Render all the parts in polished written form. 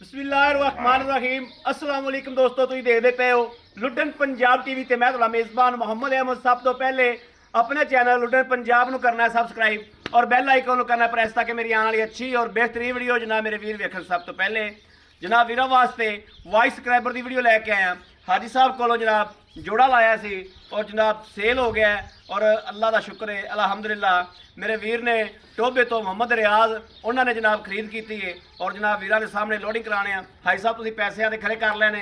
बिस्मिल्लाहिर्रहमानिर्रहीम अस्सलाम वालेकुम दोस्तों, तुम देखते पे हो लुटन पंजाब टीवी ते मैं तुहाडा मेज़बान मोहम्मद अहमद। सब तो पहले अपने चैनल लुटन पंजाब नूं करना है सबसक्राइब और बैल आइकन नूं करना प्रेस ताकि मेरी आने वाली अच्छी और बेहतरीन वीडियो जनाब मेरे वीर वेखण। सब तो पहले जनाब वीरों वास्ते वॉइस सब्सक्राइबर की वीडियो लैके आया। हाजी साहब को जनाब जोड़ा लाया सी और जनाब सेल हो गया है और अल्लाह का शुक्र है अल्हम्दुलिल्लाह। मेरे वीर ने टोबे तो मोहम्मद रियाज उन्होंने जनाब खरीद की है और जनाब वीर के सामने लोडिंग कराने। हाई साहब तुम पैसे आते खड़े कर लेने,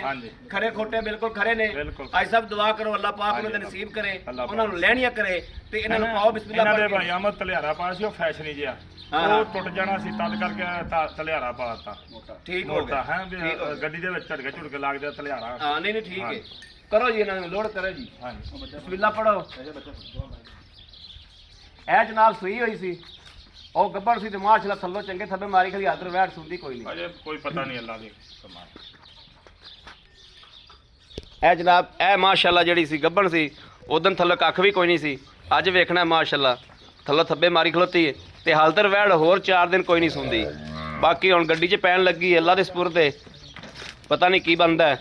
खड़े खोटे बिल्कुल खड़े ने। हाई साहब दुआ करो अल्लाह पाक उन्होंने नसीब करे, उन्होंने लैनिया करे तो इन्होंने पाओ बिस्मिल्लाह। तलियारा पाया सी फैशन जिहा ਉਹ ਟੁੱਟ ਜਾਣਾ ਸੀ ਤਦ ਕਰਕੇ ਤਲਿਆਰਾ ਪਾਤਾ। ठीक हो गया ਹੈ ਗੱਡੀ ਦੇ ਵਿੱਚ ਝੜਕੇ ਝੁੜਕੇ ਲੱਗਦਾ ਤਲਿਆਰਾ। हाँ नहीं नहीं ठीक है, करो जी इन्होंने लोड करो जी। बिस्मिल्लाह पढ़ो। ਇਹ ਜਨਾਬ ਸੂਈ ਹੋਈ ਸੀ ਉਹ ਗੱਬੜ ਸੀ ਤੇ ਮਾਸ਼ਾਅੱਲਾ ਥੱਲੋਂ ਚੰਗੇ ਥੱਬੇ ਮਾਰੀ ਖਲੀ ਹੱਥ ਵੈਟ ਸੁਣਦੀ ਕੋਈ ਨਹੀਂ। ਅਜੇ ਕੋਈ ਪਤਾ ਨਹੀਂ ਅੱਲਾ ਦੀ ਕਮਾਲ। ਇਹ ਜਨਾਬ ਇਹ ਮਾਸ਼ਾਅੱਲਾ ਜਿਹੜੀ ਸੀ ਗੱਬੜ ਸੀ ਉਦੋਂ ਥੱਲੇ ਕੱਖ ਵੀ ਕੋਈ ਨਹੀਂ ਸੀ। ਅੱਜ ਵੇਖਣਾ ਮਾਸ਼ਾਅੱਲਾ ਥੱਲੋਂ ਥੱਬੇ ਮਾਰੀ ਖਲੋਤੀ ਹੈ ਤੇ ਹਾਲਤਰ ਵੈੜ ਹੋਰ 4 ਦਿਨ ਕੋਈ ਨਹੀਂ ਸੁਣਦੀ। ਬਾਕੀ ਹੁਣ ਗੱਡੀ 'ਚ ਪੈਣ ਲੱਗੀ ਅੱਲਾ ਦੇ ਸਪੁਰਦ ਤੇ ਪਤਾ ਨਹੀਂ ਕੀ ਬਣਦਾ ਹੈ।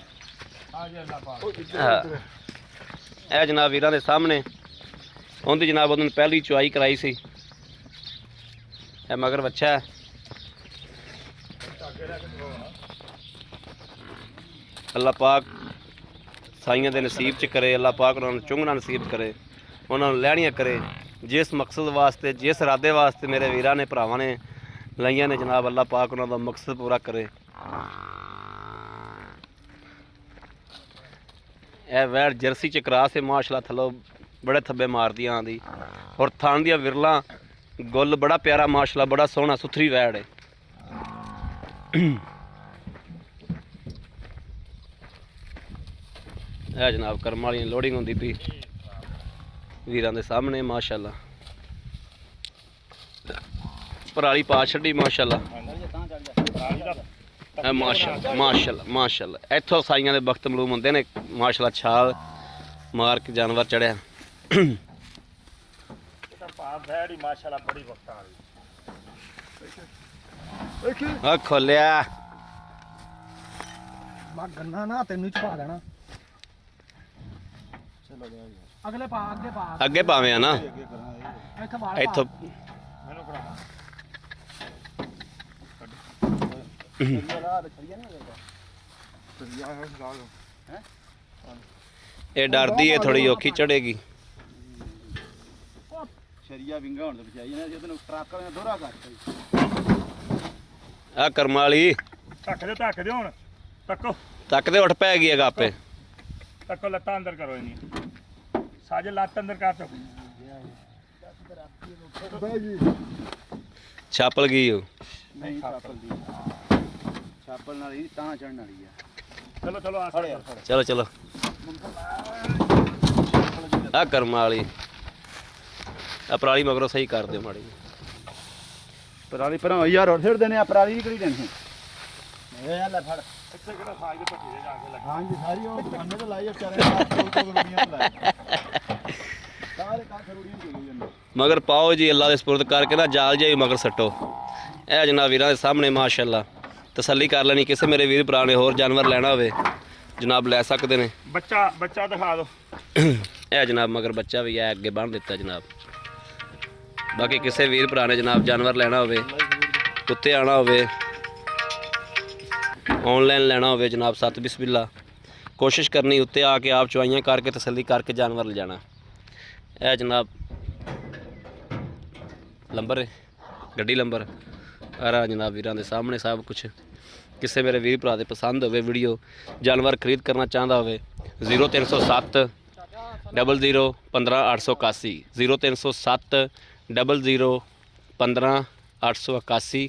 ਇਹ ਜਨਾਬ ਵੀਰਾਂ ਦੇ ਸਾਹਮਣੇ ਉਹਦੀ ਜਨਾਬ ਉਹਨਾਂ ਨੇ ਪਹਿਲੀ ਚੁਆਈ ਕਰਾਈ ਸੀ। ਇਹ ਮਗਰ ਬੱਚਾ ਹੈ। ਅੱਲਾ ਪਾਕ ਸਾਈਆਂ ਦੇ ਨਸੀਬ 'ਚ ਕਰੇ, ਅੱਲਾ ਪਾਕ ਉਹਨਾਂ ਨੂੰ ਚੁੰਗਣਾ ਨਸੀਬ ਕਰੇ, ਉਹਨਾਂ ਨੂੰ ਲੈਣੀਆਂ ਕਰੇ। जिस मकसद वास्ते जिस इरादे वास्ते मेरे वीरां ने भरावां ने लाइया ने जनाब अल्लाह पाक उन्हां दा मकसद पूरा करे। ए वैड़ जर्सी च क्रास है माशाल्लाह, थलो बड़े थब्बे मारदी आंदी और थान दियां विरलां गुल बड़ा प्यारा माशाल्लाह, बड़ा सोहना सुथरी वैड़ है। ए जनाब करम वाली लोडिंग होंदी पई वीरां दे सामने माशाअल्लाह। पराली पा छड़ी माशाअल्लाह। माशाअल्लाह माशाअल्लाह माशाअल्लाह। इत्थों साइयां दे वक्त मलूम होंदे ने माशाअल्लाह, छाल मार के जानवर चढ़िया। खोलिया गन्ना ना तेनू छपा देना। अगले पा अगे पावे ना इथों ये डरदी है थोड़ी औखी चढ़ेगी। आ करम वाली ਧੱਕ ਦੇ ਹੁਣ ਤੱਕੋ तक दे उठ पै गई है गापे। ਤੱਕੋ ਲੱਤਾਂ ਅੰਦਰ ਕਰੋ ਇਹਨੀ ਸਾਜੇ ਲੱਤ ਅੰਦਰ ਕਰ ਚੋ छापल गई हो नहीं छापल नाल ही तां चढ़न वाली है। ਚਲੋ ਚਲੋ ਆ चलो चलो आ करम वाली आ पराली मगरों सही कर दो माड़ी पराली पर यार और छड़ देने पराली नहीं करी देनी। ए ले फड़ ਇੱਥੇ ਕਿਹੜਾ ਸਾਜ ਦੇ ਪੱਟੀ ਦੇ ਜਾ ਕੇ ਲੱਗ। हां जी सारी वो अन्ने तो लाई बेचारे सारे का खरूड़ियां लाई जंदे मगर पाओ जी अल्लाह दे सुपुर्द करके ना जाल जाई मगर सट्टो। ए जनाब वीरां दे सामने माशाअल्लाह तसल्ली कर लेनी। किसी मेरे वीर भरा ने होर जानवर लेना होवे जनाब लै सकते ने। ਬੱਚਾ ਦਿਖਾ ਦਿਓ। ए जनाब मगर बच्चा भी है अगे बन दिता जनाब। बाकी किसी वीर भरा ने जनाब जानवर लेना होवे, कुत्ते आना होवे, ऑनलाइन लेना होवे जनाब सत बिस्मिल्ला कोशिश करनी उत्ते आके आप चुआइयां करके तसल्ली करके जानवर ले जाना। ए जनाब लंबर गड्डी लंबर आ जनाब वीरां दे सामने सब कुछ। किसी मेरे वीर भरा दे पसंद होवे वीडियो जानवर खरीद करना चाहता होवे 0307 00 15 881 0307 00 15 881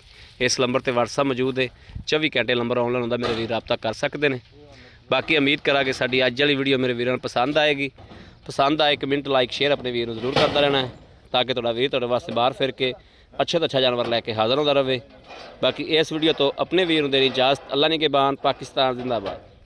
इस नंबर पर व्हाट्सअप मौजूद है। 24 घंटे नंबर ऑनलाइन होंदा, मेरे वीर रब्ता कर सकते हैं। बाकी उम्मीद करा कि साडी अज वाली वीडियो मेरे वीरों पसंद आएगी। पसंद आए कमेंट लाइक शेयर अपने वीर जरूर करता रहना है ताकि तुहाडा वीर तुहाडे वास्ते बाहर फिर के अच्छे तो अच्छा जानवर लैके हाज़र होता रहे। बाकी इस वीडियो तो अपने वीर नूं देनी इजाज़त। अल्लाह ने के बान पाकिस्तान जिंदाबाद।